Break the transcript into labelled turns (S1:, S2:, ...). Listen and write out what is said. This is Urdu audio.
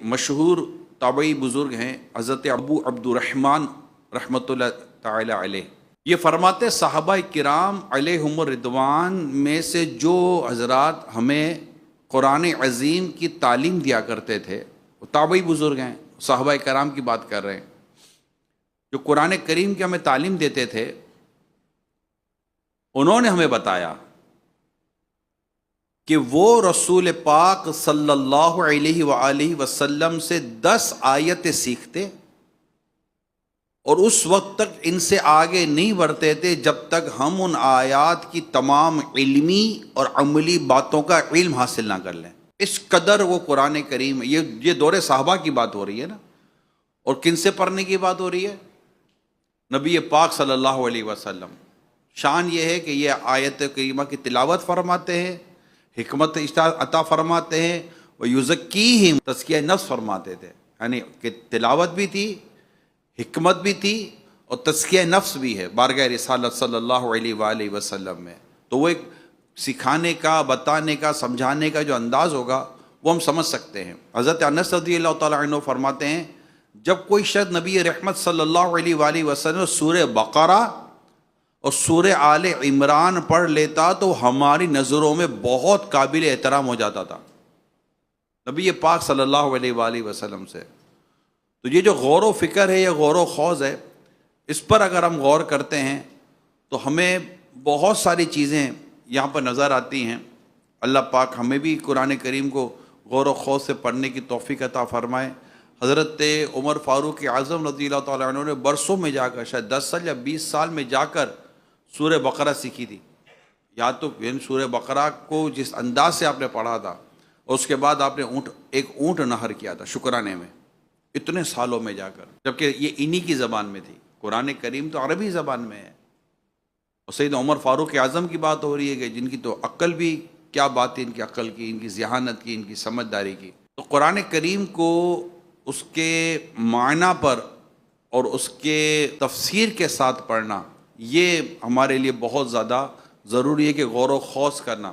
S1: مشہور تابعی بزرگ ہیں حضرت ابو عبد الرحمن رحمۃ اللہ تعالی علیہ. یہ فرماتے صحابہ کرام علیہم الرضوان میں سے جو حضرات ہمیں قرآن عظیم کی تعلیم دیا کرتے تھے، وہ تابعی بزرگ ہیں، صحابہ کرام کی بات کر رہے ہیں، جو قرآن کریم کی ہمیں تعلیم دیتے تھے. انہوں نے ہمیں بتایا کہ وہ رسول پاک صلی اللہ علیہ وآلہ وسلم سے 10 آیتیں سیکھتے اور اس وقت تک ان سے آگے نہیں بڑھتے تھے جب تک ہم ان آیات کی تمام علمی اور عملی باتوں کا علم حاصل نہ کر لیں. اس قدر وہ قرآن کریم، یہ دور صحابہ کی بات ہو رہی ہے نا. اور کن سے پڑھنے کی بات ہو رہی ہے؟ نبی پاک صلی اللہ علیہ وسلم. شان یہ ہے کہ یہ آیت کریمہ کی تلاوت فرماتے ہیں، حکمت عطا فرماتے ہیں، وَيُزَكِّيهِمْ تزکیہ نفس فرماتے تھے. یعنی کہ تلاوت بھی تھی، حکمت بھی تھی اور تزکیہ نفس بھی ہے بارگاہ رسالت صلی اللہ علیہ وآلہ وسلم میں. تو وہ ایک سکھانے کا، بتانے کا، سمجھانے کا جو انداز ہوگا وہ ہم سمجھ سکتے ہیں. حضرت انس رضی اللہ تعالیٰ عنہ فرماتے ہیں جب کوئی شخص نبی رحمت صلی اللہ علیہ وآلہ وسلم سورہ بقرہ اور سورہ آل عمران پڑھ لیتا تو ہماری نظروں میں بہت قابل احترام ہو جاتا تھا نبی پاک صلی اللہ علیہ وآلہ وسلم سے. تو یہ جو غور و فکر ہے، یہ غور و خوض ہے، اس پر اگر ہم غور کرتے ہیں تو ہمیں بہت ساری چیزیں یہاں پر نظر آتی ہیں. اللہ پاک ہمیں بھی قرآن کریم کو غور و خوض سے پڑھنے کی توفیق عطا فرمائے. حضرت عمر فاروق اعظم رضی اللہ تعالیٰ عنہ نے برسوں میں جا کر، شاید 10 سال یا 20 سال میں جا کر سورہ بقرہ سیکھی تھی. یا تو سورہ بقرہ کو جس انداز سے آپ نے پڑھا تھا اور اس کے بعد آپ نے ایک اونٹ نہر کیا تھا شکرانے میں، اتنے سالوں میں جا کر، جبکہ یہ انہی کی زبان میں تھی. قرآن کریم تو عربی زبان میں ہے. اور سید عمر فاروق اعظم کی بات ہو رہی ہے کہ جن کی تو عقل بھی کیا بات ہے، ان کی عقل کی، ان کی ذہانت کی، ان کی سمجھداری کی. تو قرآن کریم کو اس کے معنی پر اور اس کے تفسیر کے ساتھ پڑھنا، یہ ہمارے لیے بہت زیادہ ضروری ہے کہ غور و خوض کرنا.